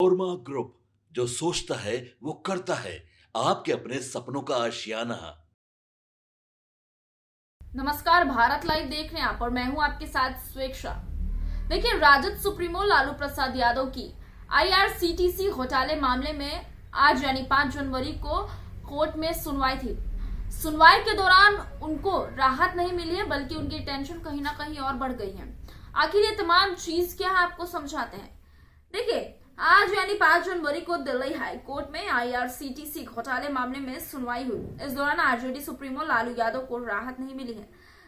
Korma group, जो सोचता है वो करता है। आपके अपने सपनों का आशियाना। नमस्कार, भारत लाइव देख रहे हैं आप और मैं हूं आपके साथ स्वेच्छा। देखिए, राजद सुप्रीमो लालू प्रसाद यादव की आईआरसीटीसी घोटाले मामले में आज यानी 5 जनवरी को कोर्ट में सुनवाई थी। सुनवाई के दौरान उनको राहत नहीं मिली है, बल्कि उनकी टेंशन कहीं ना कहीं और बढ़ गई है। आखिर ये तमाम चीज क्या है, आपको समझाते हैं। देखिए, आज यानी 5 जनवरी को दिल्ली हाई कोर्ट में आईआरसीटीसी घोटाले मामले में सुनवाई हुई। इस दौरान आरजेडी सुप्रीमो लालू यादव को राहत नहीं मिली है।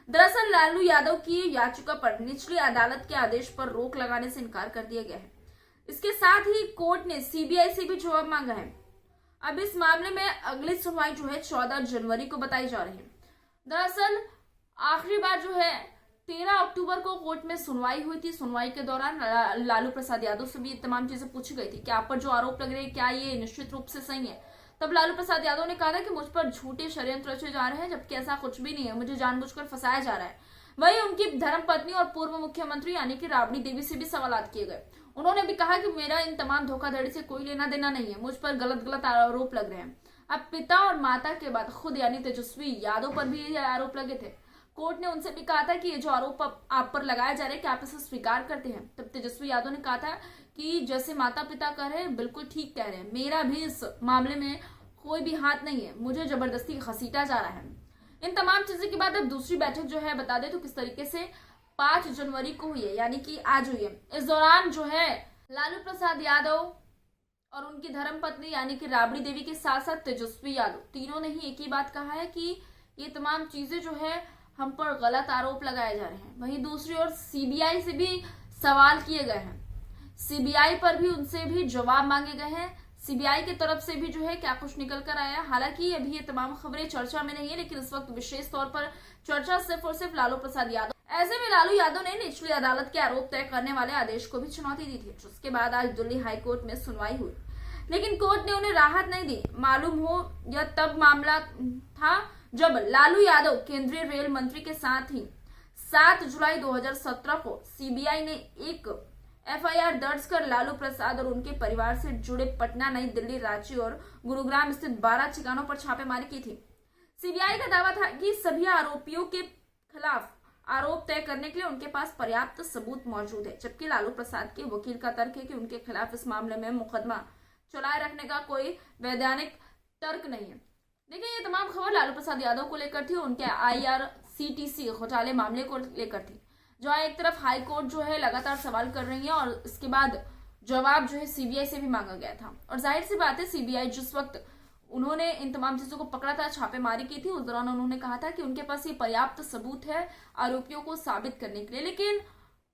दरअसल लालू यादव की याचिका पर निचली अदालत के आदेश पर रोक लगाने से इनकार कर दिया गया है। इसके साथ ही कोर्ट ने सीबीआई से भी जवाब मांगा है। अब इस मामले में अगली सुनवाई जो है 14 जनवरी को बताई जा रही है। दरअसल आखिरी बार जो है 13 अक्टूबर को कोर्ट में सुनवाई हुई थी। सुनवाई के दौरान लालू प्रसाद यादव से भी ये तमाम चीजें पूछी गई थी कि आप पर जो आरोप लग रहे हैं क्या ये निश्चित रूप से सही है। तब लालू प्रसाद यादव ने कहा था कि मुझ पर झूठे षड्यंत्र रचे जा रहे हैं, जबकि ऐसा कुछ भी नहीं है, मुझे जानबूझकर फंसाया जा रहा है। वहीं उनकी धर्मपत्नी और पूर्व मुख्यमंत्री यानी कि राबड़ी देवी से भी सवाल किए गए। उन्होंने भी कहा कि मेरा इन तमाम धोखाधड़ी से कोई लेना देना नहीं है, मुझ पर गलत गलत आरोप लग रहे हैं। अब पिता और माता के बाद खुद यानी तेजस्वी यादव पर भी ये आरोप लगे थे। कोर्ट ने उनसे भी कहा था कि ये जो आरोप आप पर लगाया जा रहा है, कि आप इसे स्वीकार करते हैं। तब तेजस्वी यादव ने कहा था कि जैसे माता पिता कह रहे हैं बिल्कुल ठीक कह रहे हैं, मेरा भी इस मामले में कोई भी हाथ नहीं है, मुझे जबरदस्ती घसीटा जा रहा है। इन तमाम चीजों के बाद अब दूसरी बैठक जो है बता दे तो किस तरीके से 5 जनवरी को हुई है, यानी कि आज हुई है। इस दौरान जो है लालू प्रसाद यादव और उनकी धर्मपत्नी यानी कि राबड़ी देवी के साथ साथ तेजस्वी यादव तीनों ने ही एक ही बात कहा है कि ये तमाम चीजें जो है हम पर गलत आरोप लगाए जा रहे हैं। वहीं दूसरी ओर सीबीआई से भी सवाल किए गए हैं। सीबीआई पर भी उनसे भी जवाब मांगे गए हैं। सीबीआई की तरफ से भी जो है क्या कुछ निकल कर आया। हालांकि अभी ये तमाम खबरें चर्चा में नहीं है, लेकिन इस वक्त विशेष तौर पर चर्चा सिर्फ और सिर्फ लालू प्रसाद यादव। ऐसे में लालू यादव ने निचली अदालत के आरोप तय करने वाले आदेश को भी चुनौती दी थी, जिसके बाद आज दिल्ली हाईकोर्ट में सुनवाई हुई, लेकिन कोर्ट ने उन्हें राहत नहीं दी। मालूम हो यह तब मामला था जब लालू यादव केंद्रीय रेल मंत्री के साथ ही 7 जुलाई 2017 को सीबीआई ने एक एफआईआर दर्ज कर लालू प्रसाद और उनके परिवार से जुड़े पटना, नई दिल्ली, रांची और गुरुग्राम स्थित 12 ठिकानों पर छापेमारी की थी। सीबीआई का दावा था कि सभी आरोपियों के खिलाफ आरोप तय करने के लिए उनके पास पर्याप्त सबूत मौजूद है, जबकि लालू प्रसाद के वकील का तर्क है कि उनके खिलाफ इस मामले में मुकदमा चलाए रखने का कोई वैधानिक तर्क नहीं है। देखिए, ये तमाम खबर लालू प्रसाद यादव को लेकर थी, उनके आईआरसीटीसी घोटाले मामले को लेकर थी, जहां एक तरफ हाई कोर्ट जो है लगातार सवाल कर रही है और इसके बाद जवाब जो है सीबीआई से भी मांगा गया था। और जाहिर सी बात है, सीबीआई जिस वक्त उन्होंने इन तमाम चीजों को पकड़ा था, छापेमारी की थी, उस दौरान उन्होंने कहा था कि उनके पास ये पर्याप्त सबूत है आरोपियों को साबित करने के लिए। लेकिन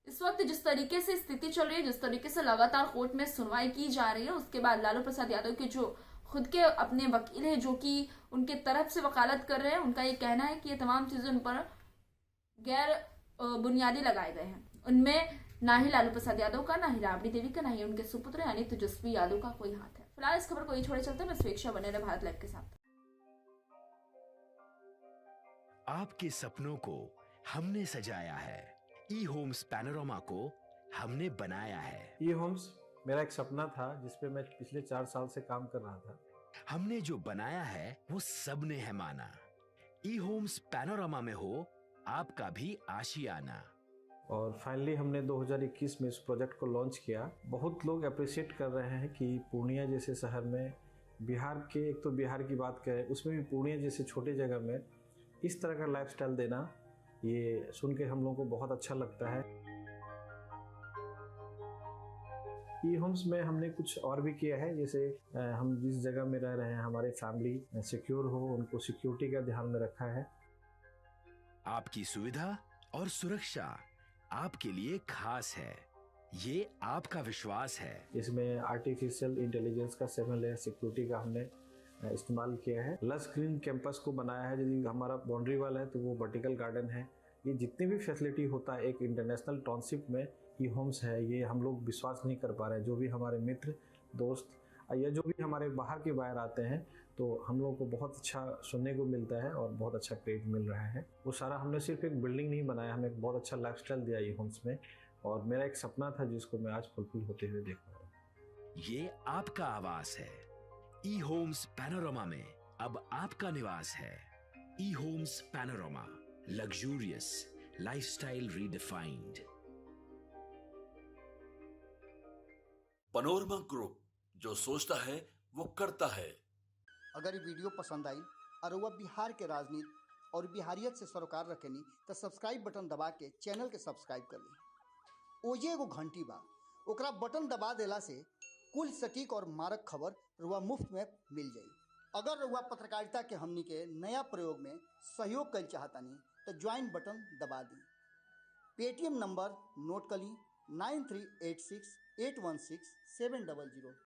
इस वक्त जिस तरीके से स्थिति चल रही है, जिस तरीके से लगातार कोर्ट में सुनवाई की जा रही है, उसके बाद लालू प्रसाद यादव के जो खुद के अपने वकील है जो कि उनके तरफ से वकालत कर रहे हैं, उनका ये कहना है कि ये तमाम चीजें उन पर गैर बुनियादी लगाए गए हैं। उनमें ना ही लालू प्रसाद यादव का, ना ही राबड़ी देवी का, ना ही उनके सुपुत्र यानी तेजस्वी यादव का कोई हाथ है। फिलहाल इस खबर को ही छोड़े चलते हैं। मैं स्वेच्छा बने रहे भारत लाइव के साथ। आपके सपनों को हमने सजाया है, ई होम्स पैनोरामा को हमने बनाया है। ई होम्स मेरा एक सपना था जिसपे मैं पिछले 4 साल से काम कर रहा था। हमने जो बनाया है वो सबने है माना। ई होम्स पैनोरामा में हो आपका भी आशियाना। और फाइनली हमने 2021 में इस प्रोजेक्ट को लॉन्च किया। बहुत लोग अप्रिशिएट कर रहे हैं कि पूर्णिया जैसे शहर में, बिहार के, एक तो बिहार की बात करें उसमें भी पूर्णिया जैसे छोटे जगह में इस तरह का लाइफस्टाइल देना, ये सुन के हम लोगों को बहुत अच्छा लगता है। ई होम्स में हमने कुछ और भी किया है, जैसे हम जिस जगह में रह रहे हैं हमारे फैमिली सिक्योर हो, उनको सिक्योरिटी का ध्यान में रखा है। आपकी सुविधा और सुरक्षा आपके लिए खास है, ये आपका विश्वास है। इसमें आर्टिफिशियल इंटेलिजेंस का 7 लेयर सिक्योरिटी का हमने इस्तेमाल किया है। लस ग्रीन कैंपस को बनाया है। यदि हमारा बाउंड्री वाल है तो वो वर्टिकल गार्डन है। ये जितनी भी फैसिलिटी होता है एक इंटरनेशनल टाउनशिप में, ई होम्स है, ये हम लोग विश्वास नहीं कर पा रहे हैं। जो भी हमारे मित्र, दोस्त या जो भी हमारे बाहर के बाहर आते हैं, तो हम लोगों को बहुत अच्छा सुनने को मिलता है और बहुत अच्छा क्रेडिट मिल रहा है। वो सारा हमने सिर्फ एक बिल्डिंग नहीं बनाया, हमें एक बहुत अच्छा लाइफस्टाइल दिया ई होम्स में, और मेरा एक सपना था जिसको मैं आज फुलफिल होते हुए देख रहा हूँ। ये आपका आवास है। ई होम्स पैनोरमा में अब आपका निवास है। E homes panorama, luxurious lifestyle redefined. Panorama group, जो सोचता है वो करता है। अगर ये वीडियो पसंद आई और वह बिहार के राजनीति और बिहारियत से सरोकार रखेनी तो सब्सक्राइब बटन दबा के चैनल के सब्सक्राइब कर ली। ओजे एगो घंटी बा, ओकरा बटन दबा देला से कुल सटीक और मारक खबर रुआ मुफ्त में मिल जाई। अगर रुआ पत्रकारिता के हमनी के नया प्रयोग में सहयोग कर चाहतानी तो ज्वाइन बटन दबा दी। पेटीएम नंबर नोट कर ली 9386816700।